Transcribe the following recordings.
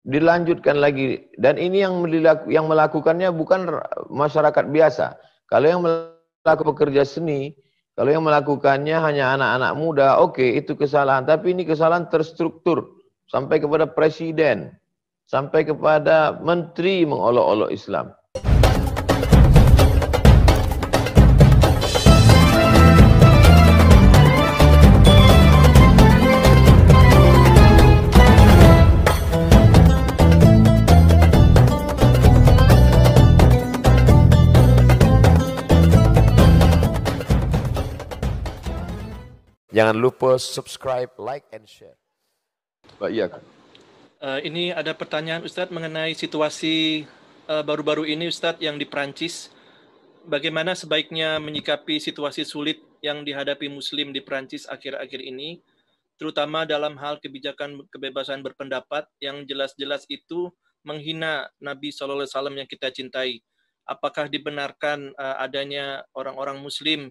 dilanjutkan lagi. Dan ini yang melakukannya bukan masyarakat biasa. Kalau yang melakukan pekerja seni, kalau yang melakukannya hanya anak-anak muda, oke, itu kesalahan. Tapi ini kesalahan terstruktur. Sampai kepada presiden. Sampai kepada menteri mengolok-olok Islam. Jangan lupa subscribe, like, and share. Iya. Ini ada pertanyaan Ustadz mengenai situasi baru-baru ini Ustadz yang di Perancis. Bagaimana sebaiknya menyikapi situasi sulit yang dihadapi Muslim di Perancis akhir-akhir ini, terutama dalam hal kebijakan kebebasan berpendapat yang jelas-jelas itu menghina Nabi SAW yang kita cintai. Apakah dibenarkan adanya orang-orang Muslim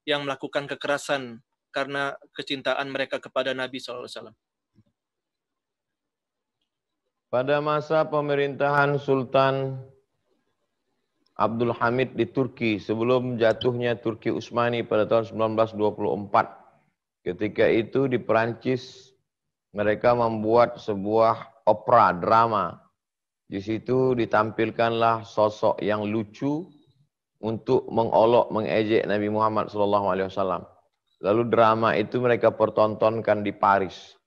yang melakukan kekerasan karena kecintaan mereka kepada Nabi SAW? Pada masa pemerintahan Sultan Abdul Hamid di Turki, sebelum jatuhnya Turki Utsmani pada tahun 1924, ketika itu di Perancis mereka membuat sebuah opera, drama. Di situ ditampilkanlah sosok yang lucu untuk mengolok, mengejek Nabi Muhammad SAW. Lalu drama itu mereka pertontonkan di Paris.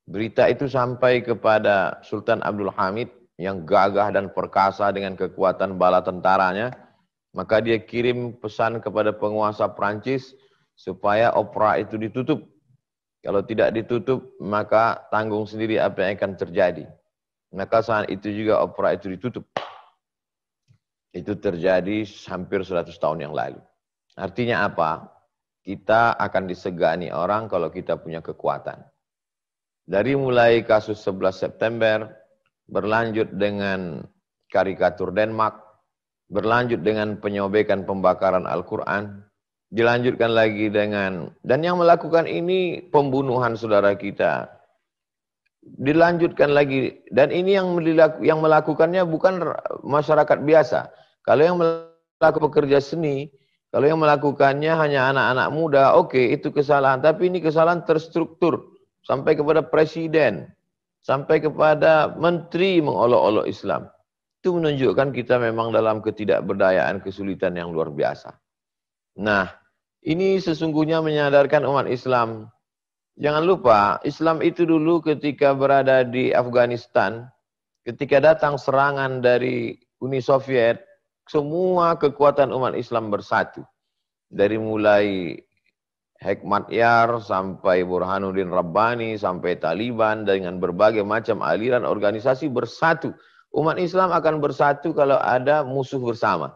Berita itu sampai kepada Sultan Abdul Hamid yang gagah dan perkasa dengan kekuatan bala tentaranya. Maka dia kirim pesan kepada penguasa Prancis supaya opera itu ditutup. Kalau tidak ditutup, maka tanggung sendiri apa yang akan terjadi. Maka saat itu juga opera itu ditutup. Itu terjadi hampir 100 tahun yang lalu. Artinya apa? Kita akan disegani orang kalau kita punya kekuatan. Dari mulai kasus 11 September, berlanjut dengan karikatur Denmark, berlanjut dengan penyobekan pembakaran Al-Quran, dilanjutkan lagi dengan, dan yang melakukan ini pembunuhan saudara kita, dilanjutkan lagi, dan ini yang melakukannya bukan masyarakat biasa. Kalau yang melakukan pekerja seni, kalau yang melakukannya hanya anak-anak muda, oke, itu kesalahan. Tapi ini kesalahan terstruktur. Sampai kepada presiden. Sampai kepada menteri mengolok-olok Islam. Itu menunjukkan kita memang dalam ketidakberdayaan, kesulitan yang luar biasa. Nah, ini sesungguhnya menyadarkan umat Islam. Jangan lupa, Islam itu dulu ketika berada di Afghanistan, ketika datang serangan dari Uni Soviet, semua kekuatan umat Islam bersatu. Dari mulai Hekmatyar sampai Burhanuddin Rabbani, sampai Taliban, dengan berbagai macam aliran organisasi bersatu. Umat Islam akan bersatu kalau ada musuh bersama.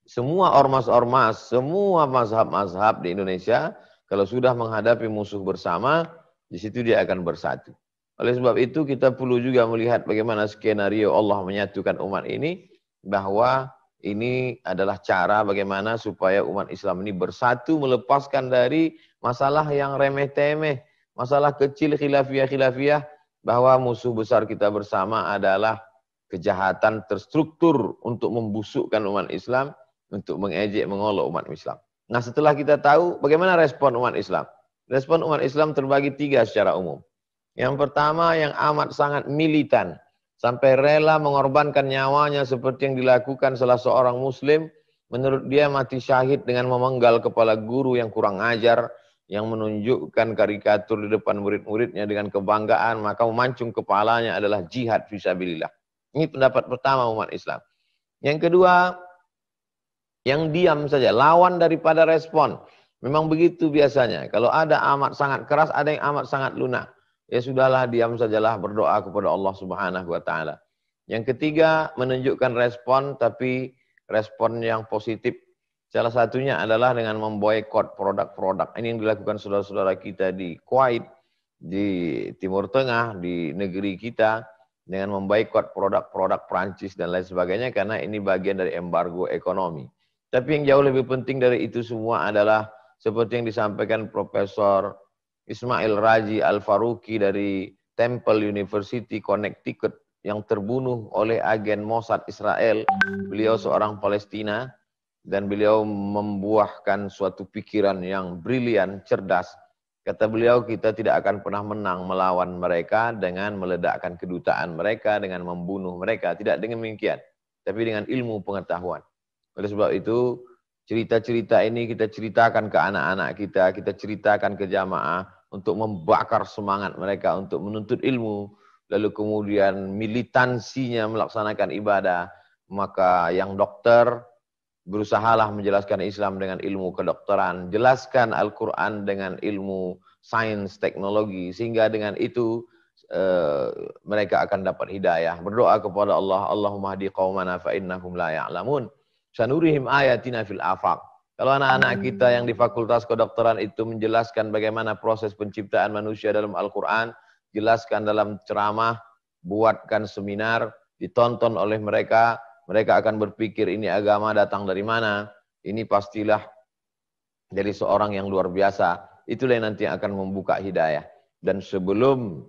Semua ormas-ormas, semua mazhab-mazhab di Indonesia, kalau sudah menghadapi musuh bersama, di situ dia akan bersatu. Oleh sebab itu kita perlu juga melihat bagaimana skenario Allah menyatukan umat ini, bahwa ini adalah cara bagaimana supaya umat Islam ini bersatu, melepaskan dari masalah yang remeh-temeh, masalah kecil khilafiyah-khilafiyah, bahwa musuh besar kita bersama adalah kejahatan terstruktur untuk membusukkan umat Islam, untuk mengejek, mengolok umat Islam. Nah, setelah kita tahu bagaimana respon umat Islam. Respon umat Islam terbagi 3 secara umum. Yang pertama yang amat sangat militan. Sampai rela mengorbankan nyawanya seperti yang dilakukan salah seorang muslim. Menurut dia mati syahid dengan memenggal kepala guru yang kurang ajar, yang menunjukkan karikatur di depan murid-muridnya dengan kebanggaan, maka memancung kepalanya adalah jihad fisabilillah. Ini pendapat pertama umat Islam. Yang kedua, yang diam saja, lawan daripada respon. Memang begitu biasanya. Kalau ada amat sangat keras, ada yang amat sangat lunak. Ya sudahlah, diam sajalah, berdoa kepada Allah Subhanahu wa taala. Yang ketiga, menunjukkan respon, tapi respon yang positif. Salah satunya adalah dengan memboikot produk-produk. Ini yang dilakukan saudara-saudara kita di Kuwait, di Timur Tengah, di negeri kita, dengan memboikot produk-produk Prancis dan lain sebagainya, karena ini bagian dari embargo ekonomi. Tapi yang jauh lebih penting dari itu semua adalah seperti yang disampaikan Profesor Ismail Raji Al-Faruqi dari Temple University, Connecticut, yang terbunuh oleh agen Mossad Israel. Beliau seorang Palestina dan beliau membuahkan suatu pikiran yang brilian, cerdas. Kata beliau, kita tidak akan pernah menang melawan mereka dengan meledakkan kedutaan mereka, dengan membunuh mereka. Tidak dengan demikian, tapi dengan ilmu pengetahuan. Oleh sebab itu, cerita-cerita ini kita ceritakan ke anak-anak kita ceritakan ke jamaah untuk membakar semangat mereka untuk menuntut ilmu, lalu kemudian militansinya melaksanakan ibadah. Maka yang dokter, berusahalah menjelaskan Islam dengan ilmu kedokteran, jelaskan Al-Quran dengan ilmu sains, teknologi, sehingga dengan itu mereka akan dapat hidayah. Berdoa kepada Allah, Allahumma hdi qaumana fa innahum la ya'lamun. Sanurihim ayatina fil afaq. Kalau anak-anak kita yang di Fakultas Kedokteran itu menjelaskan bagaimana proses penciptaan manusia dalam Al-Quran, jelaskan dalam ceramah, buatkan seminar, ditonton oleh mereka, mereka akan berpikir ini agama datang dari mana, ini pastilah dari seorang yang luar biasa. Itulah yang nanti akan membuka hidayah. Dan sebelum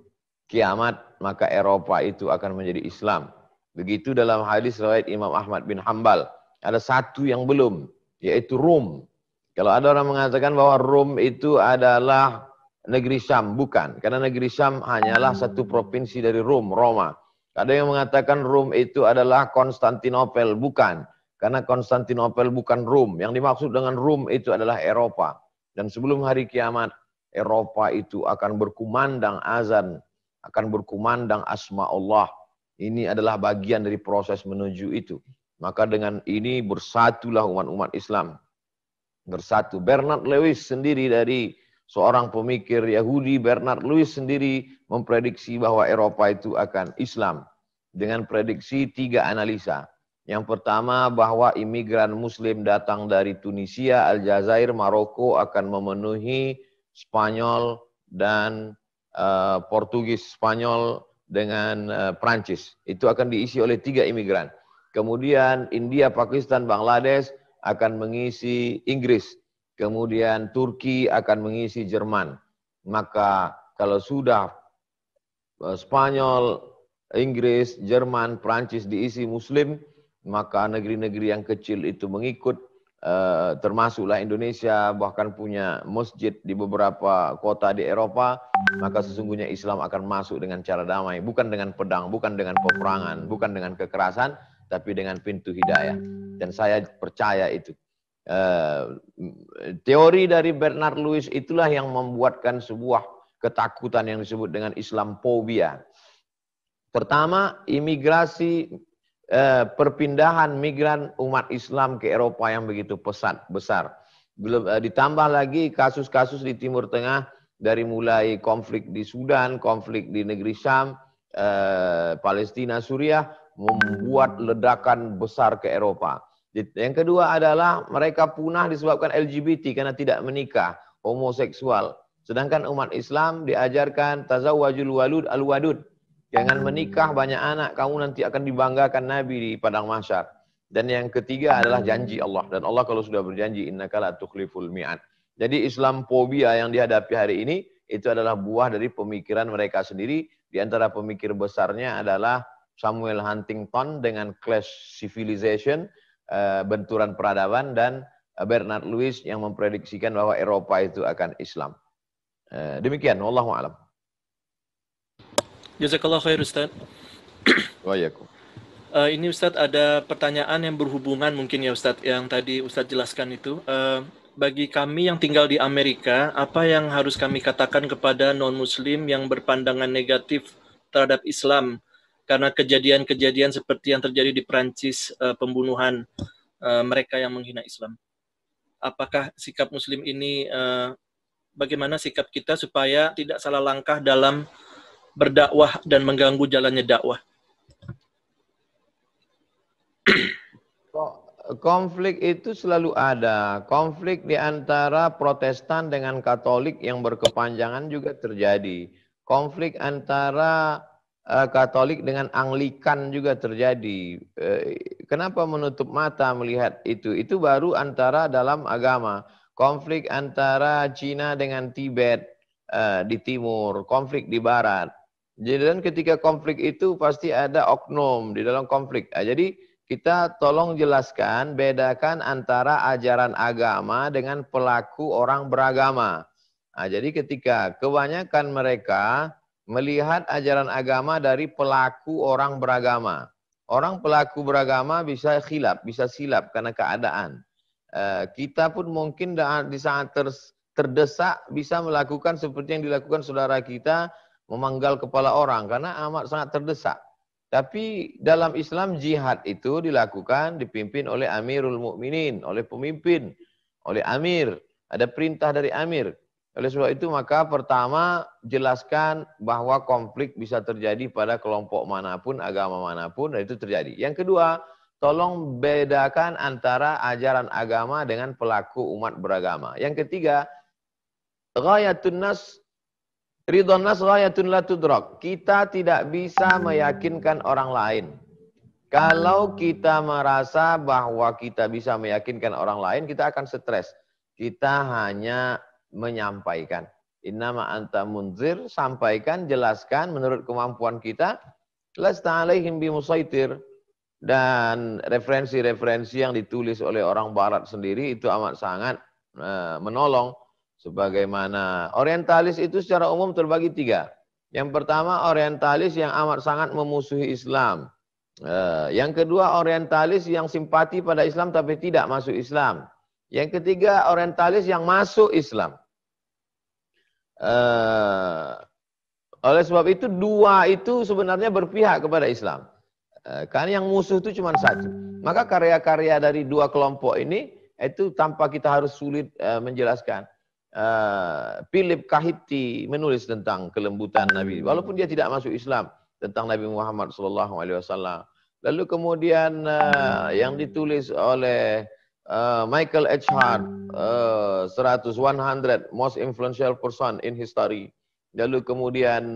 kiamat, maka Eropa itu akan menjadi Islam. Begitu dalam hadis riwayat Imam Ahmad bin Hanbal. Ada satu yang belum, yaitu Rom. Kalau ada orang mengatakan bahwa Rom itu adalah negeri Syam, bukan. Karena negeri Syam hanyalah satu provinsi dari Rom, Roma. Ada yang mengatakan Rom itu adalah Konstantinopel, bukan. Karena Konstantinopel bukan Rom. Yang dimaksud dengan Rom itu adalah Eropa. Dan sebelum hari kiamat, Eropa itu akan berkumandang azan, akan berkumandang asma Allah. Ini adalah bagian dari proses menuju itu. Maka dengan ini bersatulah umat-umat Islam. Bersatu. Bernard Lewis sendiri dari seorang pemikir Yahudi, Bernard Lewis sendiri memprediksi bahwa Eropa itu akan Islam. Dengan prediksi 3 analisa. Yang pertama, bahwa imigran Muslim datang dari Tunisia, Aljazair, Maroko akan memenuhi Spanyol dan Portugis, Spanyol dengan Prancis. Itu akan diisi oleh 3 imigran. Kemudian India, Pakistan, Bangladesh akan mengisi Inggris. Kemudian Turki akan mengisi Jerman. Maka kalau sudah Spanyol, Inggris, Jerman, Prancis diisi Muslim, maka negeri-negeri yang kecil itu mengikut, termasuklah Indonesia, bahkan punya masjid di beberapa kota di Eropa, maka sesungguhnya Islam akan masuk dengan cara damai, bukan dengan pedang, bukan dengan peperangan, bukan dengan kekerasan, tapi dengan pintu hidayah. Dan saya percaya itu. Teori dari Bernard Lewis itulah yang membuatkan sebuah ketakutan yang disebut dengan Islamophobia. Pertama, imigrasi, perpindahan migran umat Islam ke Eropa yang begitu pesat, besar. Belum ditambah lagi kasus-kasus di Timur Tengah, dari mulai konflik di Sudan, konflik di negeri Syam, Palestina, Suriah, membuat ledakan besar ke Eropa. Yang kedua adalah mereka punah disebabkan LGBT karena tidak menikah, homoseksual. Sedangkan umat Islam diajarkan tazawwajul walud al-wadud. Jangan menikah banyak anak, kamu nanti akan dibanggakan Nabi di padang mahsyar. Dan yang ketiga adalah janji Allah. Dan Allah kalau sudah berjanji, innaka la tukhliful mi'ad. Jadi Islamophobia yang dihadapi hari ini, itu adalah buah dari pemikiran mereka sendiri. Di antara pemikir besarnya adalah Samuel Huntington dengan Clash Civilization, benturan peradaban, dan Bernard Lewis yang memprediksikan bahwa Eropa itu akan Islam. Demikian, wallahu a'lam. Jazakallah khair Ustaz. Waalaikumsalam. Ini Ustaz ada pertanyaan yang berhubungan mungkin ya Ustaz, yang tadi Ustaz jelaskan itu. Bagi kami yang tinggal di Amerika, apa yang harus kami katakan kepada non-muslim yang berpandangan negatif terhadap Islam karena kejadian-kejadian seperti yang terjadi di Prancis, pembunuhan mereka yang menghina Islam? Apakah sikap muslim ini, bagaimana sikap kita supaya tidak salah langkah dalam berdakwah dan mengganggu jalannya dakwah? Konflik itu selalu ada. Konflik di antara Protestan dengan Katolik yang berkepanjangan juga terjadi. Konflik antara Katolik dengan Anglikan juga terjadi. Kenapa menutup mata melihat itu? Itu baru antara dalam agama. Konflik antara Cina dengan Tibet di timur, konflik di barat. Jadi dan ketika konflik itu pasti ada oknum di dalam konflik. Jadi kita tolong jelaskan, bedakan antara ajaran agama dengan pelaku orang beragama. Jadi ketika kebanyakan mereka melihat ajaran agama dari pelaku orang beragama. Orang pelaku beragama bisa khilaf, bisa silap karena keadaan. Kita pun mungkin di saat terdesak bisa melakukan seperti yang dilakukan saudara kita, memanggal kepala orang karena amat sangat terdesak. Tapi dalam Islam jihad itu dilakukan dipimpin oleh Amirul Mukminin, oleh pemimpin, oleh amir. Ada perintah dari amir. Oleh sebab itu maka pertama jelaskan bahwa konflik bisa terjadi pada kelompok manapun, agama manapun, dan itu terjadi. Yang kedua, tolong bedakan antara ajaran agama dengan pelaku umat beragama. Yang ketiga, ghayatun nas ridhon nas ghayatun la tudrak. Kita tidak bisa meyakinkan orang lain. Kalau kita merasa bahwa kita bisa meyakinkan orang lain, kita akan stres. Kita hanya menyampaikan. Innama anta munzir, sampaikan, jelaskan menurut kemampuan kita. Lasta alaihim bimusaitir. Dan referensi-referensi yang ditulis oleh orang barat sendiri itu amat sangat menolong. Sebagaimana orientalis itu secara umum terbagi 3. Yang pertama orientalis yang amat sangat memusuhi Islam. Yang kedua orientalis yang simpati pada Islam tapi tidak masuk Islam. Yang ketiga orientalis yang masuk Islam. Oleh sebab itu 2 itu sebenarnya berpihak kepada Islam. Karena yang musuh itu cuma 1. Maka karya-karya dari 2 kelompok ini itu tanpa kita harus sulit menjelaskan. Philip Kahiti menulis tentang kelembutan Nabi, walaupun dia tidak masuk Islam, tentang Nabi Muhammad SAW. Lalu kemudian yang ditulis oleh Michael H. Hart, 100 most influential person in history. Lalu kemudian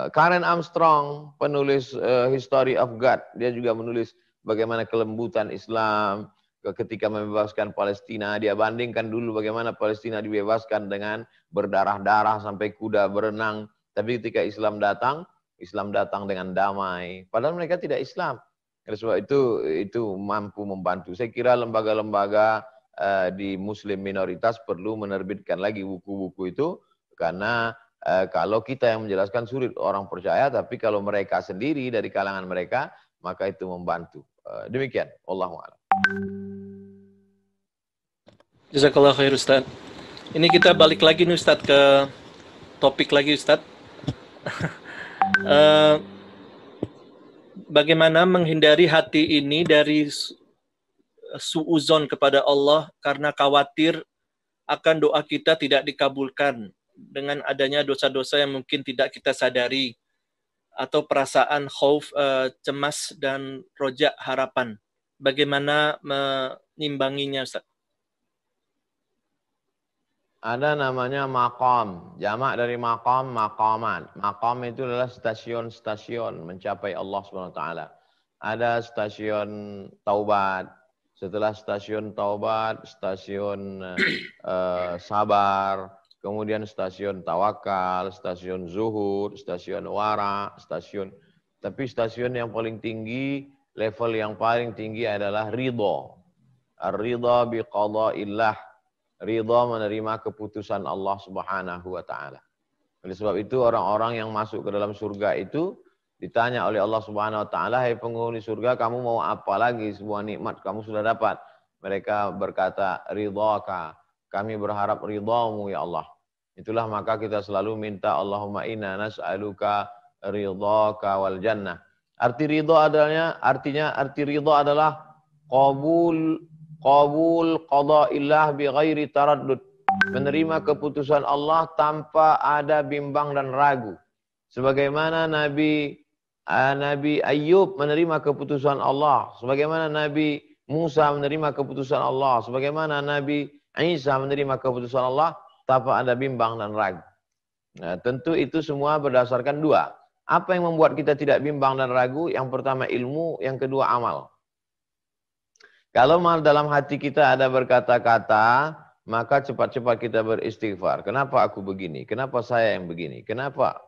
Karen Armstrong, penulis History of God, dia juga menulis bagaimana kelembutan Islam ketika membebaskan Palestina. Dia bandingkan dulu bagaimana Palestina dibebaskan dengan berdarah-darah sampai kuda berenang. Tapi ketika Islam datang dengan damai. Padahal mereka tidak Islam. Oleh sebab itu mampu membantu. Saya kira lembaga-lembaga di Muslim minoritas perlu menerbitkan lagi buku-buku itu, karena kalau kita yang menjelaskan sulit orang percaya, tapi kalau mereka sendiri dari kalangan mereka, maka itu membantu. Demikian. Wallahu a'lam. Jazakallah khair Ustaz. Ini kita balik lagi nih Ustaz ke topik lagi Ustaz. Bagaimana menghindari hati ini dari suuzon kepada Allah karena khawatir akan doa kita tidak dikabulkan dengan adanya dosa-dosa yang mungkin tidak kita sadari, atau perasaan khauf, cemas dan roja, harapan. Bagaimana menimbanginya Ustaz? Ada namanya maqam, jamak dari maqam, maqaman. Maqam itu adalah stasiun-stasiun mencapai Allah SWT. Ada stasiun taubat, setelah stasiun taubat, stasiun sabar, kemudian stasiun tawakal, stasiun zuhud, stasiun wara, tapi stasiun yang paling tinggi, level yang paling tinggi adalah ridha. Ar-ridha biqada'illah. Ridha menerima keputusan Allah Subhanahu wa taala. Oleh sebab itu orang-orang yang masuk ke dalam surga itu ditanya oleh Allah Subhanahu wa taala, "Hai penghuni surga, kamu mau apa lagi? Sebuah nikmat kamu sudah dapat." Mereka berkata, "Ridhaka." Kami berharap ridhamu ya Allah. Itulah maka kita selalu minta, Allahumma inna nas'aluka ridhaka wal jannah. Arti ridha adalah qabul qada'illah bi ghairi taraddud. Menerima keputusan Allah tanpa ada bimbang dan ragu. Sebagaimana Nabi Ayyub menerima keputusan Allah, sebagaimana Nabi Musa menerima keputusan Allah, sebagaimana Nabi Isa menerima keputusan Allah tanpa ada bimbang dan ragu. Nah, tentu itu semua berdasarkan 2. Apa yang membuat kita tidak bimbang dan ragu? Yang pertama ilmu, yang kedua amal. Kalau dalam hati kita ada berkata-kata, maka cepat-cepat kita beristighfar. Kenapa aku begini? Kenapa saya yang begini? Kenapa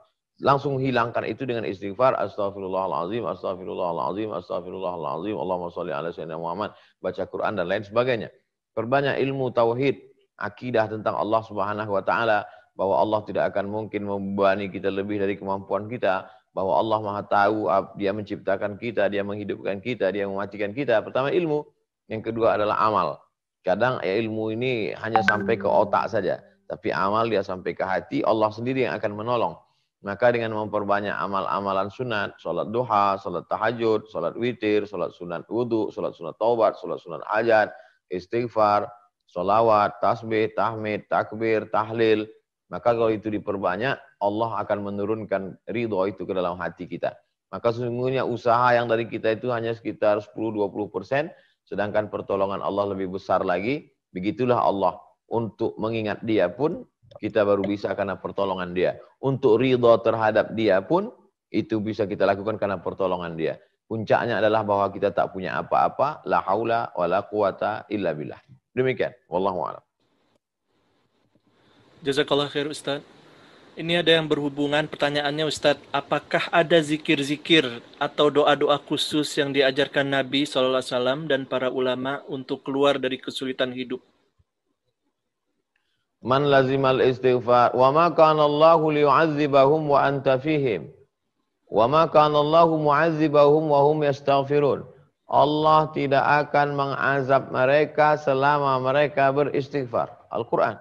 langsung hilangkan itu dengan istighfar. Astaghfirullahaladzim, astaghfirullahaladzim, astaghfirullahaladzim, Allahumma sholli ala sayyidina Muhammad, baca Quran dan lain sebagainya. Perbanyak ilmu tauhid, akidah tentang Allah Subhanahu wa taala, bahwa Allah tidak akan mungkin membebani kita lebih dari kemampuan kita, bahwa Allah Maha tahu, Dia menciptakan kita, Dia menghidupkan kita, Dia mematikan kita. Pertama ilmu, yang kedua adalah amal. Kadang ilmu ini hanya sampai ke otak saja, tapi amal dia sampai ke hati, Allah sendiri yang akan menolong. Maka dengan memperbanyak amal-amalan sunat, sholat duha, sholat tahajud, sholat witir, sholat sunat wudu, sholat sunat taubat, sholat sunat hajat, istighfar, sholawat, tasbih, tahmid, takbir, tahlil, maka kalau itu diperbanyak, Allah akan menurunkan ridho itu ke dalam hati kita. Maka sesungguhnya usaha yang dari kita itu hanya sekitar 10-20%, sedangkan pertolongan Allah lebih besar lagi. Begitulah Allah. Untuk mengingat Dia pun, kita baru bisa karena pertolongan Dia. Untuk ridho terhadap Dia pun, itu bisa kita lakukan karena pertolongan Dia. Puncaknya adalah bahwa kita tak punya apa-apa, la haula wa la quwata illa billah. Demikian. Wallahu a'lam. Jazakallah khair Ustaz. Ini ada yang berhubungan pertanyaannya Ustaz, apakah ada zikir-zikir atau doa-doa khusus yang diajarkan Nabi SAW dan para ulama untuk keluar dari kesulitan hidup? Man lazimal istighfar wa ma kana Allahu liyu'adzibahum wa anta fihim wa ma kana Allahu mu'adzibahum wa hum yastaghfirun. Allah tidak akan mengazab mereka selama mereka beristighfar. Al-Quran.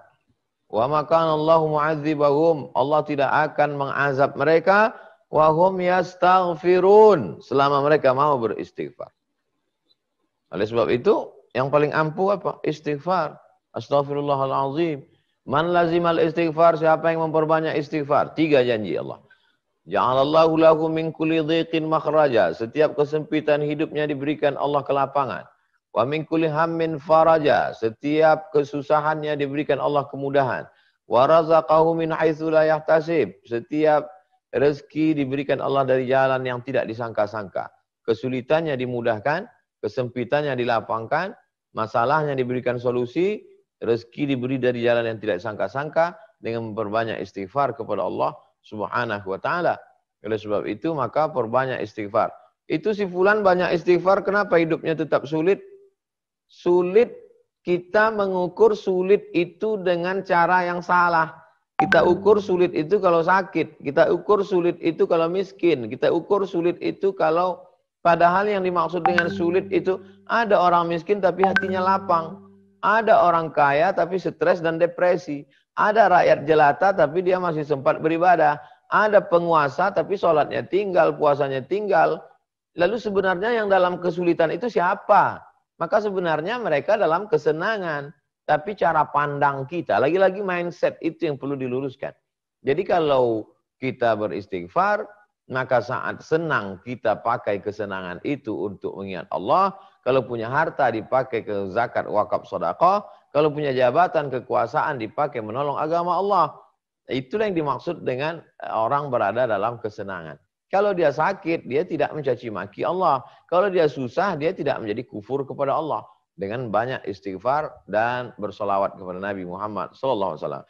Wa ma kana Allahu mu'adzibahum. Allah tidak akan mengazab mereka wa hum yastaghfirun selama mereka mau beristighfar. Oleh sebab itu, yang paling ampuh apa? Istighfar. Astaghfirullahalazim. Man lazimal istighfar, siapa yang memperbanyak istighfar? 3 janji Allah. Ja'alallahu lahu min kulli dhiqin makhraja. Setiap kesempitan hidupnya diberikan Allah kelapangan. Wa min kulli hammin faraja. Setiap kesusahannya diberikan Allah kemudahan. Wa razaqahu min haitsu la yahtasib. Setiap rezeki diberikan Allah dari jalan yang tidak disangka-sangka. Kesulitannya dimudahkan, kesempitannya dilapangkan, masalahnya diberikan solusi, rezeki diberi dari jalan yang tidak disangka-sangka dengan memperbanyak istighfar kepada Allah Subhanahu wa ta'ala. Oleh sebab itu maka perbanyak istighfar. Itu si fulan banyak istighfar, kenapa hidupnya tetap sulit? Sulit, kita mengukur sulit itu dengan cara yang salah. Kita ukur sulit itu kalau sakit, kita ukur sulit itu kalau miskin, kita ukur sulit itu kalau, padahal yang dimaksud dengan sulit itu ada orang miskin tapi hatinya lapang. Ada orang kaya tapi stres dan depresi. Ada rakyat jelata tapi dia masih sempat beribadah. Ada penguasa tapi sholatnya tinggal, puasanya tinggal. Lalu sebenarnya yang dalam kesulitan itu siapa? Maka sebenarnya mereka dalam kesenangan. Tapi cara pandang kita, lagi-lagi mindset itu yang perlu diluruskan. Jadi kalau kita beristighfar, maka saat senang kita pakai kesenangan itu untuk mengingat Allah. Kalau punya harta dipakai ke zakat, wakaf, sedekah. Kalau punya jabatan, kekuasaan dipakai menolong agama Allah. Itulah yang dimaksud dengan orang berada dalam kesenangan. Kalau dia sakit, dia tidak mencaci maki Allah. Kalau dia susah, dia tidak menjadi kufur kepada Allah. Dengan banyak istighfar dan bersolawat kepada Nabi Muhammad SAW. 100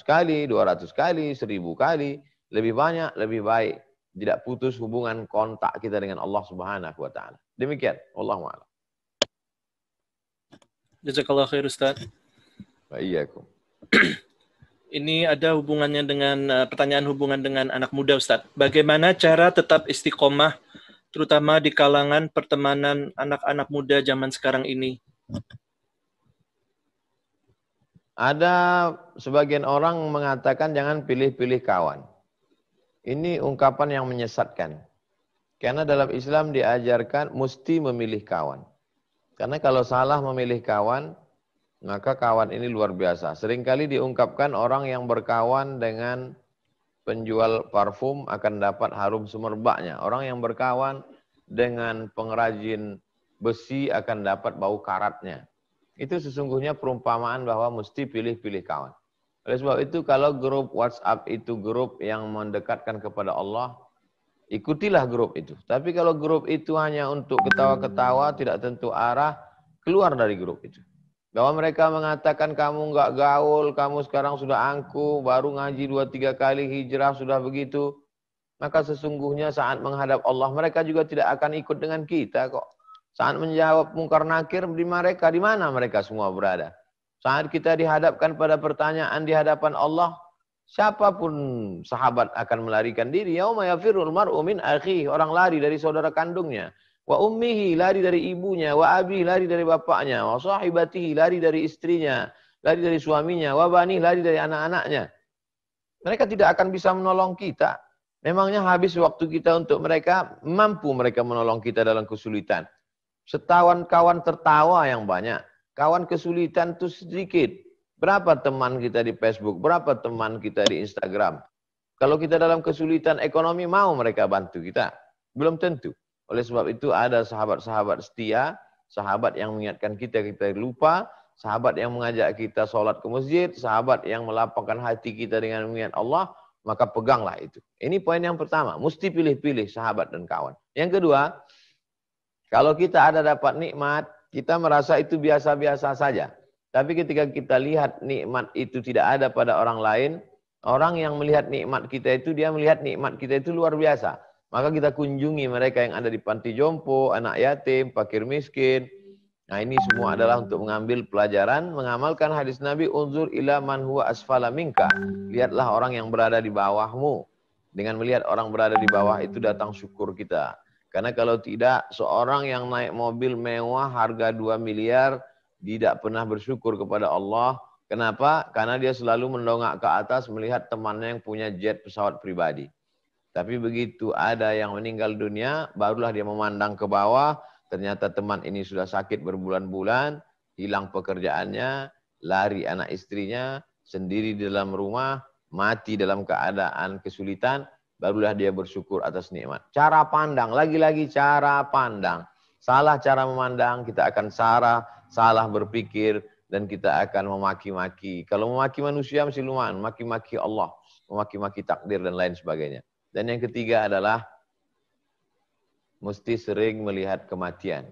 kali, 200 kali, 1000 kali. Lebih banyak, lebih baik. Tidak putus hubungan kontak kita dengan Allah Subhanahu wa ta'ala. Demikian. Wallahu a'lam. Jazakallah khair Ustaz. Wa iyyakum. Ini ada hubungannya dengan pertanyaan hubungan dengan anak muda Ustaz. Bagaimana cara tetap istiqomah terutama di kalangan pertemanan anak-anak muda zaman sekarang ini? Ada sebagian orang mengatakan jangan pilih-pilih kawan. Ini ungkapan yang menyesatkan. Karena dalam Islam diajarkan mesti memilih kawan. Karena kalau salah memilih kawan, maka kawan ini luar biasa. Seringkali diungkapkan orang yang berkawan dengan penjual parfum akan dapat harum semerbaknya. Orang yang berkawan dengan pengrajin besi akan dapat bau karatnya. Itu sesungguhnya perumpamaan bahwa mesti pilih-pilih kawan. Oleh sebab itu kalau grup WhatsApp itu grup yang mendekatkan kepada Allah, ikutilah grup itu. Tapi kalau grup itu hanya untuk ketawa-ketawa, tidak tentu arah, keluar dari grup itu. Bahwa mereka mengatakan kamu enggak gaul, kamu sekarang sudah angkuh, baru ngaji 2-3 kali hijrah sudah begitu. Maka sesungguhnya saat menghadap Allah mereka juga tidak akan ikut dengan kita kok. Saat menjawab mungkar nakir di mereka, di mana mereka semua berada? Saat kita dihadapkan pada pertanyaan di hadapan Allah, siapapun sahabat akan melarikan diri. Yauma yafirrul mar'u min akhihi, orang lari dari saudara kandungnya. Wa ummihi, lari dari ibunya. Wa abihi, lari dari bapaknya. Wa sahibatihi, lari dari istrinya. Lari dari suaminya. Wa banihi, lari dari anak-anaknya. Mereka tidak akan bisa menolong kita. Memangnya habis waktu kita untuk mereka, mampu mereka menolong kita dalam kesulitan. Setawan kawan tertawa yang banyak. Kawan kesulitan itu sedikit. Berapa teman kita di Facebook? Berapa teman kita di Instagram? Kalau kita dalam kesulitan ekonomi, mau mereka bantu kita? Belum tentu. Oleh sebab itu ada sahabat-sahabat setia, sahabat yang mengingatkan kita lupa, sahabat yang mengajak kita sholat ke masjid, sahabat yang melapangkan hati kita dengan mengingat Allah, maka peganglah itu. Ini poin yang pertama, mesti pilih-pilih sahabat dan kawan. Yang kedua, kalau kita ada dapat nikmat, kita merasa itu biasa-biasa saja. Tapi ketika kita lihat nikmat itu tidak ada pada orang lain, orang yang melihat nikmat kita itu, dia melihat nikmat kita itu luar biasa. Maka kita kunjungi mereka yang ada di panti jompo, anak yatim, fakir miskin. Nah ini semua adalah untuk mengambil pelajaran, mengamalkan hadis Nabi, unzur ila man huwa asfala minka. Lihatlah orang yang berada di bawahmu. Dengan melihat orang berada di bawah itu datang syukur kita. Karena kalau tidak, seorang yang naik mobil mewah harga 2 miliar, tidak pernah bersyukur kepada Allah. Kenapa? Karena dia selalu mendongak ke atas melihat temannya yang punya jet pesawat pribadi. Tapi begitu ada yang meninggal dunia, barulah dia memandang ke bawah, ternyata teman ini sudah sakit berbulan-bulan, hilang pekerjaannya, lari anak istrinya, sendiri di dalam rumah, mati dalam keadaan kesulitan, barulah dia bersyukur atas nikmat. Cara pandang, lagi-lagi cara pandang. Salah cara memandang, kita akan salah berpikir, dan kita akan memaki-maki. Kalau memaki manusia mesti lumayan, maki-maki Allah, memaki-maki takdir dan lain sebagainya. Dan yang ketiga adalah mesti sering melihat kematian.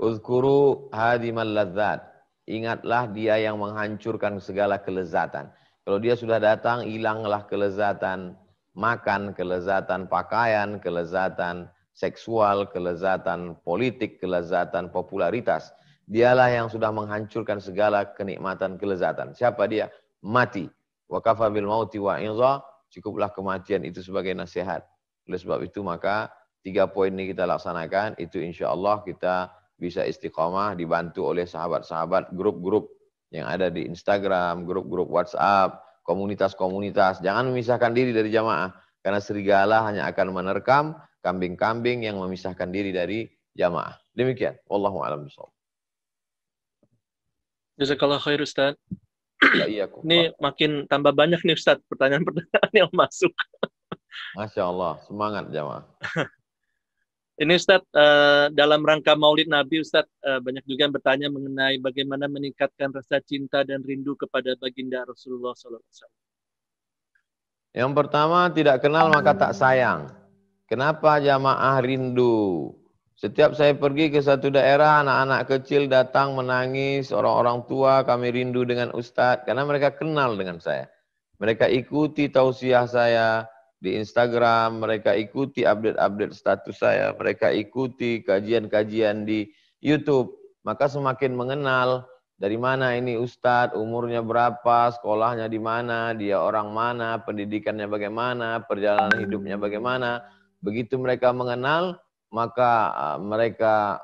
Uzkuru hadimal ladzat. Ingatlah dia yang menghancurkan segala kelezatan. Kalau dia sudah datang, hilanglah kelezatan makan, kelezatan pakaian, kelezatan seksual, kelezatan politik, kelezatan popularitas. Dialah yang sudah menghancurkan segala kenikmatan kelezatan. Siapa dia? Mati. Wa kafa bil mauti wa idza. Cukuplah kematian itu sebagai nasihat. Oleh sebab itu maka 3 poin ini kita laksanakan, itu insya Allah kita bisa istiqamah dibantu oleh sahabat-sahabat, grup-grup yang ada di Instagram, grup-grup WhatsApp, komunitas-komunitas. Jangan memisahkan diri dari jamaah, karena serigala hanya akan menerkam kambing-kambing yang memisahkan diri dari jamaah. Demikian. Wallahu a'lam bishawab. Jazakallah khair Ustaz. Ya, ini makin tambah banyak nih Ustaz pertanyaan-pertanyaan yang masuk. Masya Allah, semangat jamaah. Ini Ustaz, dalam rangka Maulid Nabi Ustaz, banyak juga yang bertanya mengenai bagaimana meningkatkan rasa cinta dan rindu kepada baginda Rasulullah SAW. Yang pertama, tidak kenal maka tak sayang. Kenapa jamaah rindu? Setiap saya pergi ke satu daerah, anak-anak kecil datang menangis, orang-orang tua kami rindu dengan Ustadz, karena mereka kenal dengan saya. Mereka ikuti tausiah saya di Instagram, mereka ikuti update-update status saya, mereka ikuti kajian-kajian di YouTube. Maka semakin mengenal dari mana ini Ustadz, umurnya berapa, sekolahnya di mana, dia orang mana, pendidikannya bagaimana, perjalanan hidupnya bagaimana. Begitu mereka mengenal, maka mereka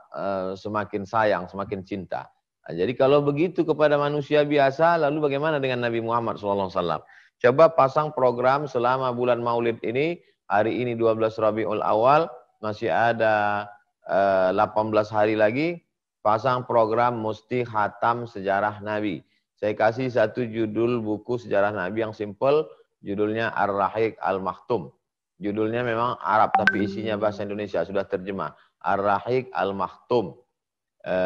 semakin sayang, semakin cinta. Nah, jadi kalau begitu kepada manusia biasa, lalu bagaimana dengan Nabi Muhammad SAW? Coba pasang program selama bulan Maulid ini, hari ini 12 Rabiul Awal, masih ada 18 hari lagi, pasang program Musti Khatam Sejarah Nabi. Saya kasih satu judul buku sejarah Nabi yang simple, judulnya Ar-Rahiq Al-Maktum. Judulnya memang Arab, tapi isinya bahasa Indonesia, sudah terjemah. Ar-Rahiq Al-Maktum.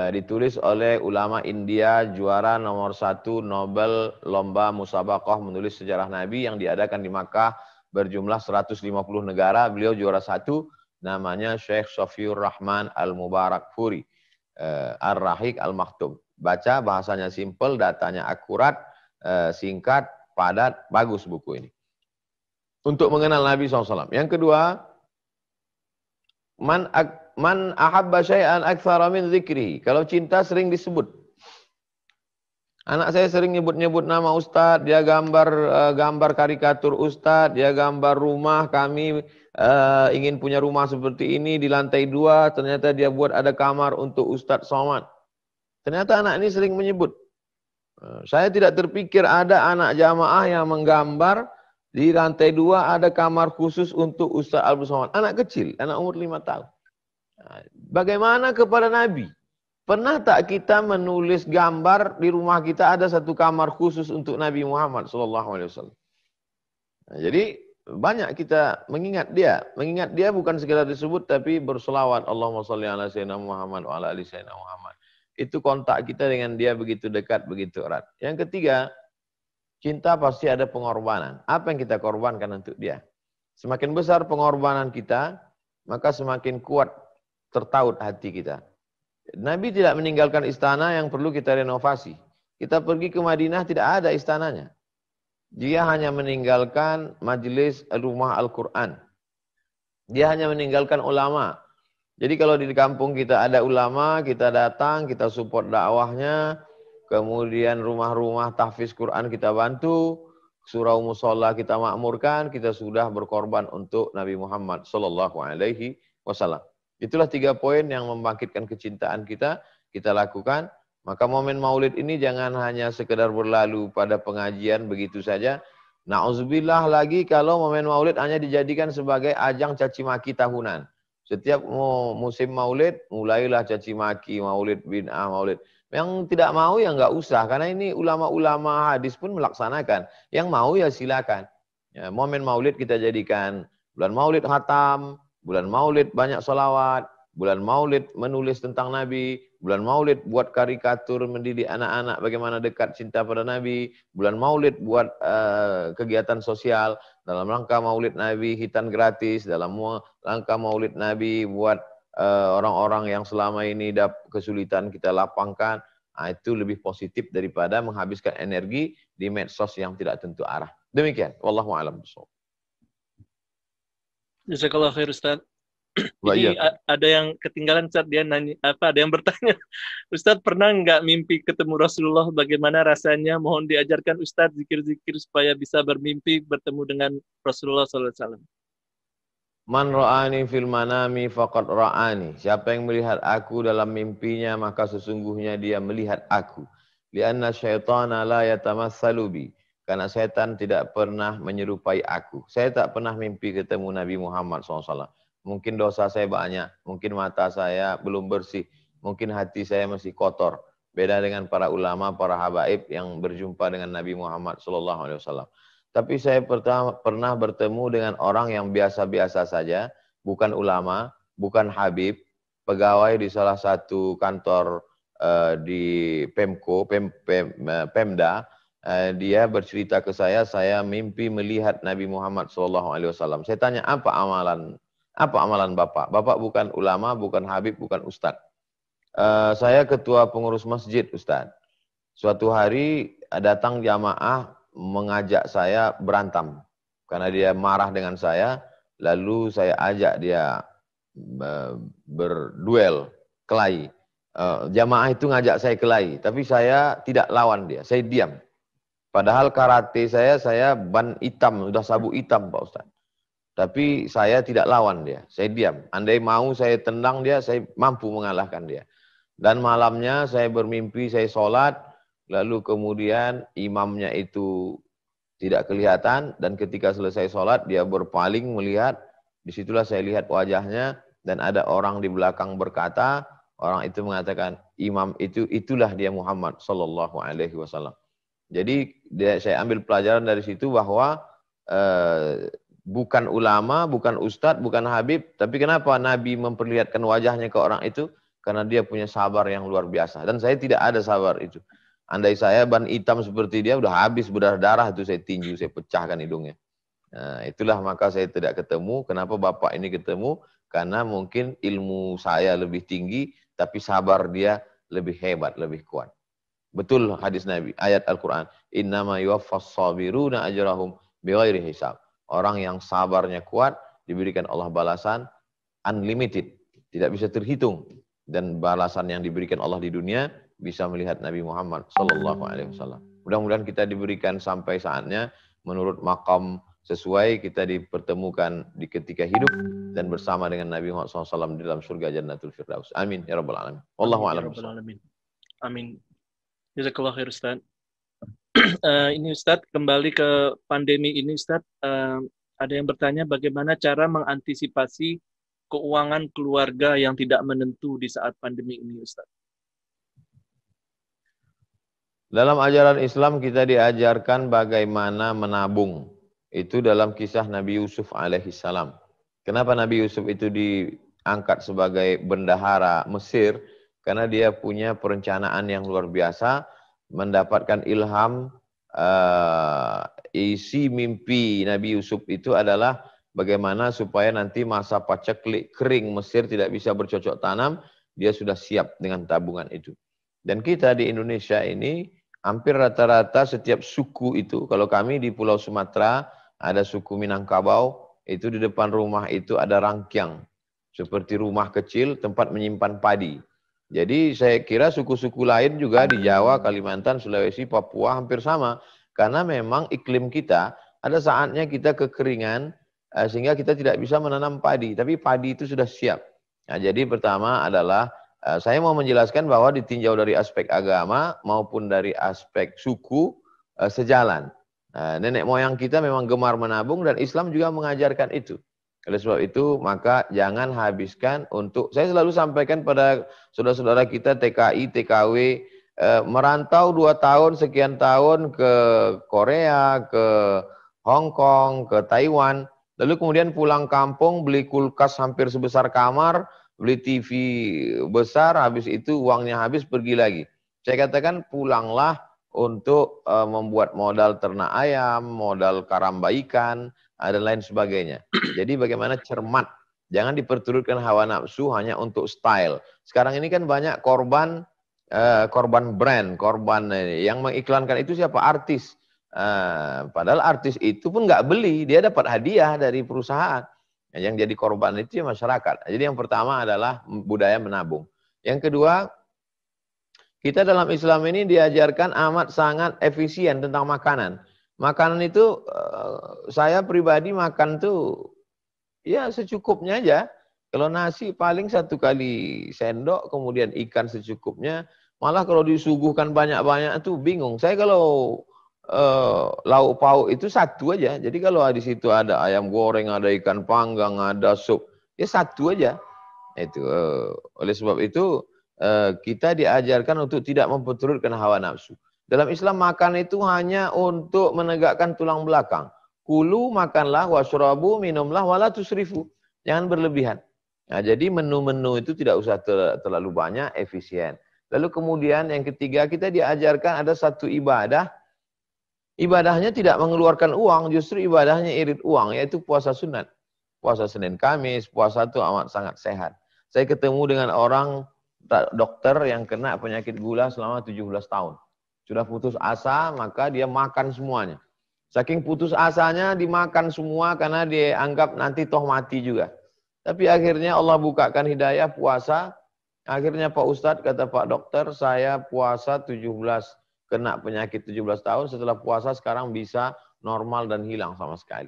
Ditulis oleh ulama India, juara nomor 1 Nobel Lomba Musabaqah menulis sejarah Nabi yang diadakan di Makkah, berjumlah 150 negara. Beliau juara 1, namanya Syekh Sofiur Rahman Al-Mubarakfuri. Ar-Rahiq Al-Maktum. Baca, bahasanya simple, datanya akurat, singkat, padat, bagus buku ini. untuk mengenal Nabi SAW. Yang kedua, man ahabba syai'an aktsara min dzikri. Kalau cinta sering disebut. Anak saya sering nyebut-nyebut nama Ustadz, dia gambar karikatur Ustadz, dia gambar rumah kami ingin punya rumah seperti ini di lantai 2, ternyata dia buat ada kamar untuk Ustadz Somad. Ternyata anak ini sering menyebut. Saya tidak terpikir ada anak jamaah yang menggambar di lantai 2 ada kamar khusus untuk Ustadz Abdul Somad. Anak kecil, anak umur 5 tahun. Bagaimana kepada Nabi? Pernah tak kita menulis gambar di rumah kita ada satu kamar khusus untuk Nabi Muhammad SAW? Nah, jadi banyak kita mengingat dia. Mengingat dia bukan sekedar disebut tapi berselawat. Allahumma sholli ala sayyidina Muhammad wa ala ali sayyidina Muhammad. Itu kontak kita dengan dia begitu dekat, begitu erat. Yang ketiga, cinta pasti ada pengorbanan. Apa yang kita korbankan untuk dia? Semakin besar pengorbanan kita, maka semakin kuat tertaut hati kita. Nabi tidak meninggalkan istana yang perlu kita renovasi. Kita pergi ke Madinah tidak ada istananya. Dia hanya meninggalkan majelis rumah Al-Quran. Dia hanya meninggalkan ulama. Jadi kalau di kampung kita ada ulama, kita datang, kita support dakwahnya. Kemudian rumah-rumah tahfiz Quran kita bantu. Surau musola kita makmurkan. Kita sudah berkorban untuk Nabi Muhammad SAW. Itulah 3 poin yang membangkitkan kecintaan kita lakukan. Maka momen maulid ini jangan hanya sekedar berlalu pada pengajian begitu saja. Na'udzubillah lagi kalau momen maulid hanya dijadikan sebagai ajang caci maki tahunan. Setiap musim maulid, mulailah caci maki, maulid, bid'ah, maulid. Yang tidak mau ya nggak usah, karena ini ulama-ulama hadis pun melaksanakan. Yang mau ya silakan. Ya, momen maulid kita jadikan bulan maulid khatam, bulan maulid banyak sholawat, bulan maulid menulis tentang Nabi, bulan maulid buat karikatur mendidik anak-anak bagaimana dekat cinta pada Nabi, bulan maulid buat kegiatan sosial, dalam rangka maulid Nabi hitan gratis, dalam rangka maulid Nabi buat orang-orang yang selama ini kesulitan kita lapangkan. Nah, itu lebih positif daripada menghabiskan energi di medsos yang tidak tentu arah. Demikian, wallahu a'lam bishawab. Jazakallah khair Ustaz. Ini ada yang ketinggalan Ustaz, dia nanya ada yang bertanya, Ustaz pernah nggak mimpi ketemu Rasulullah, bagaimana rasanya? Mohon diajarkan Ustaz zikir-zikir supaya bisa bermimpi bertemu dengan Rasulullah SAW. Man ra'ani fil manami faqad ra'ani. Siapa yang melihat aku dalam mimpinya maka sesungguhnya dia melihat aku. Lianna syaitana la yatamassalu bi. Karena setan tidak pernah menyerupai aku. Saya tak pernah mimpi ketemu Nabi Muhammad SAW. Mungkin dosa saya banyak, mungkin mata saya belum bersih, mungkin hati saya masih kotor. Beda dengan para ulama, para habaib yang berjumpa dengan Nabi Muhammad SAW. Tapi saya pernah bertemu dengan orang yang biasa-biasa saja, bukan ulama, bukan habib, pegawai di salah satu kantor di Pemda. Dia bercerita ke saya mimpi melihat Nabi Muhammad SAW. Saya tanya, apa amalan Bapak? Bapak bukan ulama, bukan habib, bukan ustadz. Saya ketua pengurus masjid, Ustadz. Suatu hari datang jamaah mengajak saya berantem. Karena dia marah dengan saya, lalu saya ajak dia berduel, kelahi. Jamaah itu ngajak saya kelahi, tapi saya tidak lawan dia, saya diam. Padahal karate saya ban hitam, sudah sabuk hitam Pak Ustaz. Tapi saya tidak lawan dia, saya diam. Andai mau saya tendang dia, saya mampu mengalahkan dia. Dan malamnya saya bermimpi, saya sholat, lalu kemudian imamnya itu tidak kelihatan, dan ketika selesai sholat dia berpaling melihat, disitulah saya lihat wajahnya, dan ada orang di belakang berkata, orang itu mengatakan, imam itulah dia Muhammad Sallallahu Alaihi Wasallam. Jadi saya ambil pelajaran dari situ bahwa bukan ulama, bukan ustadz, bukan habib, tapi kenapa Nabi memperlihatkan wajahnya ke orang itu? Karena dia punya sabar yang luar biasa. Dan saya tidak ada sabar itu. Andai saya ban hitam seperti dia, udah habis berdarah-darah itu saya tinju, saya pecahkan hidungnya. Nah, itulah maka saya tidak ketemu. Kenapa Bapak ini ketemu? Karena mungkin ilmu saya lebih tinggi, tapi sabar dia lebih hebat, lebih kuat. Betul hadis Nabi, ayat Al-Quran. Innama yuwaffas sabiruna ajrahum bighairi hisab. Orang yang sabarnya kuat diberikan Allah balasan unlimited, tidak bisa terhitung, dan balasan yang diberikan Allah di dunia bisa melihat Nabi Muhammad sallallahu alaihi wasallam. Mudah-mudahan kita diberikan sampai saatnya menurut makam sesuai, kita dipertemukan di ketika hidup dan bersama dengan Nabi Muhammad SAW di dalam surga Jannatul Firdaus. Amin ya rabbal alamin. Wallahu a'lam bishawab. Amin. Jazakallah khair Ustaz. Ini Ustaz, kembali ke pandemi ini Ustaz, ada yang bertanya bagaimana cara mengantisipasi keuangan keluarga yang tidak menentu di saat pandemi ini Ustaz. Dalam ajaran Islam kita diajarkan bagaimana menabung. Itu dalam kisah Nabi Yusuf alaihissalam. Kenapa Nabi Yusuf itu diangkat sebagai bendahara Mesir? Karena dia punya perencanaan yang luar biasa, mendapatkan ilham. Isi mimpi Nabi Yusuf itu adalah bagaimana supaya nanti masa paceklik kering Mesir tidak bisa bercocok tanam, dia sudah siap dengan tabungan itu. Dan kita di Indonesia ini hampir rata-rata setiap suku itu, kalau kami di Pulau Sumatera ada suku Minangkabau, itu di depan rumah itu ada rangkyang, seperti rumah kecil tempat menyimpan padi. Jadi saya kira suku-suku lain juga di Jawa, Kalimantan, Sulawesi, Papua hampir sama. Karena memang iklim kita, ada saatnya kita kekeringan, sehingga kita tidak bisa menanam padi. Tapi padi itu sudah siap. Nah, jadi pertama adalah, saya mau menjelaskan bahwa ditinjau dari aspek agama maupun dari aspek suku, sejalan. Nenek moyang kita memang gemar menabung dan Islam juga mengajarkan itu. Oleh sebab itu, maka jangan habiskan untuk, saya selalu sampaikan pada saudara-saudara kita TKI, TKW, merantau 2 tahun, sekian tahun ke Korea, ke Hong Kong, ke Taiwan, lalu kemudian pulang kampung, beli kulkas hampir sebesar kamar, beli TV besar, habis itu uangnya habis, pergi lagi. Saya katakan pulanglah untuk membuat modal ternak ayam, modal karamba ikan, dan lain sebagainya. Jadi bagaimana cermat, jangan diperturutkan hawa nafsu hanya untuk style. Sekarang ini kan banyak korban brand, korban yang mengiklankan itu siapa? Artis. Padahal artis itu pun nggak beli, dia dapat hadiah dari perusahaan. Yang jadi korban itu ya masyarakat. Jadi yang pertama adalah budaya menabung. Yang kedua, kita dalam Islam ini diajarkan amat sangat efisien tentang makanan. Makanan itu saya pribadi makan tuh ya secukupnya aja. Kalau nasi paling 1 kali sendok, kemudian ikan secukupnya. Malah kalau disuguhkan banyak-banyak tuh bingung. Saya kalau lauk pauk itu 1 aja. Jadi kalau di situ ada ayam goreng, ada ikan panggang, ada sup, ya 1 aja. Itu oleh sebab itu kita diajarkan untuk tidak memperturutkan hawa nafsu. Dalam Islam makan itu hanya untuk menegakkan tulang belakang. Kulu, makanlah, washrabu, minumlah, wala tusrifu. Jangan berlebihan. Nah, jadi menu-menu itu tidak usah terlalu banyak, efisien. Lalu kemudian yang ketiga, kita diajarkan ada satu ibadah. Ibadahnya tidak mengeluarkan uang, justru ibadahnya irit uang, yaitu puasa sunat. Puasa Senin Kamis, puasa itu amat sangat sehat. Saya ketemu dengan orang dokter yang kena penyakit gula selama 17 tahun. Sudah putus asa, maka dia makan semuanya. Saking putus asanya dimakan semua karena dia anggap nanti toh mati juga. Tapi akhirnya Allah bukakan hidayah puasa. Akhirnya Pak Ustadz, kata Pak Dokter, saya puasa 17, kena penyakit 17 tahun, setelah puasa sekarang bisa normal dan hilang sama sekali.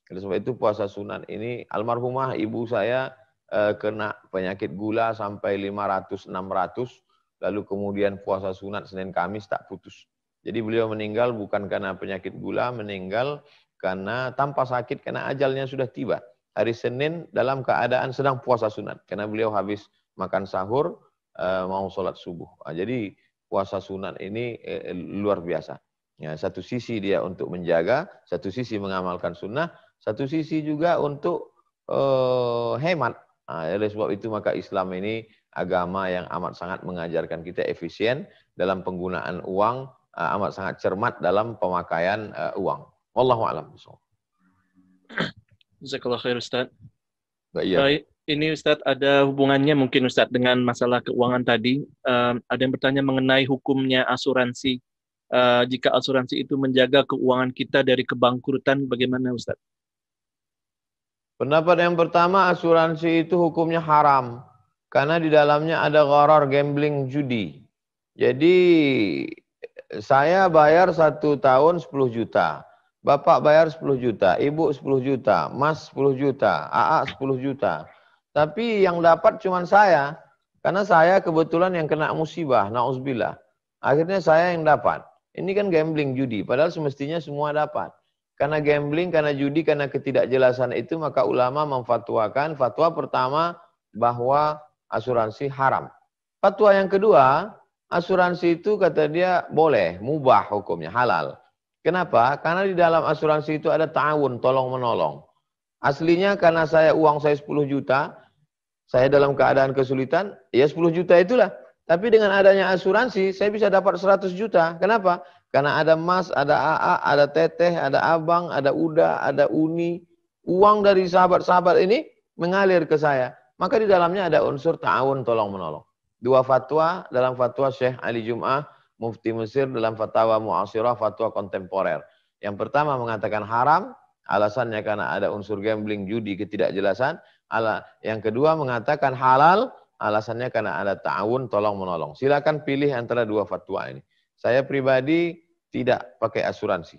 Oleh sebab itu puasa sunat ini, almarhumah ibu saya kena penyakit gula sampai 500-600, lalu kemudian puasa sunat Senin Kamis tak putus. Jadi beliau meninggal bukan karena penyakit gula, meninggal karena tanpa sakit, karena ajalnya sudah tiba. Hari Senin dalam keadaan sedang puasa sunat, karena beliau habis makan sahur, mau sholat subuh. Jadi puasa sunat ini luar biasa. Ya, satu sisi dia untuk menjaga, satu sisi mengamalkan sunnah, satu sisi juga untuk hemat. Oleh sebab itu maka Islam ini agama yang amat sangat mengajarkan kita efisien dalam penggunaan uang, amat sangat cermat dalam pemakaian uang. Wallahu a'lam. Jazakallah khair Ustaz. Iya. Ini Ustaz ada hubungannya mungkin Ustaz dengan masalah keuangan tadi. Ada yang bertanya mengenai hukumnya asuransi. Jika asuransi itu menjaga keuangan kita dari kebangkrutan, bagaimana Ustaz? Pendapat yang pertama, asuransi itu hukumnya haram. Karena di dalamnya ada gharar, gambling, judi. Jadi saya bayar 1 tahun 10 juta. Bapak bayar 10 juta, ibu 10 juta, mas 10 juta, AA 10 juta. Tapi yang dapat cuma saya. Karena saya kebetulan yang kena musibah, na'udzubillah. Akhirnya saya yang dapat. Ini kan gambling, judi. Padahal semestinya semua dapat. Karena gambling, karena judi, karena ketidakjelasan itu, maka ulama memfatwakan, fatwa pertama bahwa asuransi haram. Fatwa yang kedua, asuransi itu kata dia boleh, mubah hukumnya, halal. Kenapa? Karena di dalam asuransi itu ada ta'awun, tolong menolong. Aslinya karena uang saya 10 juta, saya dalam keadaan kesulitan, ya 10 juta itulah. Tapi dengan adanya asuransi, saya bisa dapat 100 juta. Kenapa? Karena ada Mas, ada AA, ada Teteh, ada Abang, ada Uda, ada Uni. Uang dari sahabat-sahabat ini mengalir ke saya. Maka di dalamnya ada unsur ta'awun, tolong-menolong. Dua fatwa dalam fatwa Syekh Ali Jum'ah, Mufti Mesir dalam fatwa mu'asirah, fatwa kontemporer. Yang pertama mengatakan haram, alasannya karena ada unsur gambling, judi, ketidakjelasan. Yang kedua mengatakan halal, alasannya karena ada ta'awun, tolong-menolong. Silakan pilih antara dua fatwa ini. Saya pribadi tidak pakai asuransi.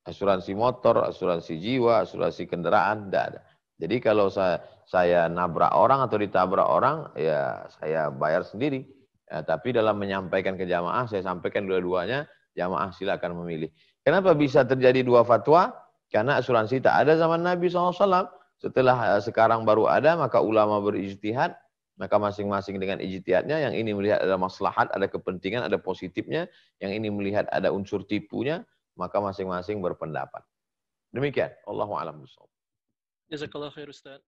Asuransi motor, asuransi jiwa, asuransi kendaraan, tidak ada. Jadi kalau saya nabrak orang atau ditabrak orang, ya saya bayar sendiri. Ya, tapi dalam menyampaikan ke jamaah, saya sampaikan dua-duanya, jamaah silakan memilih. Kenapa bisa terjadi dua fatwa? Karena asuransi tak ada zaman Nabi SAW. Setelah sekarang baru ada, maka ulama berijtihad. Maka masing-masing dengan ijtihadnya, yang ini melihat ada maslahat, ada kepentingan, ada positifnya, yang ini melihat ada unsur tipunya, maka masing-masing berpendapat. Demikian. Allahu a'lam bishawab. Jazakallah khair Ustaz.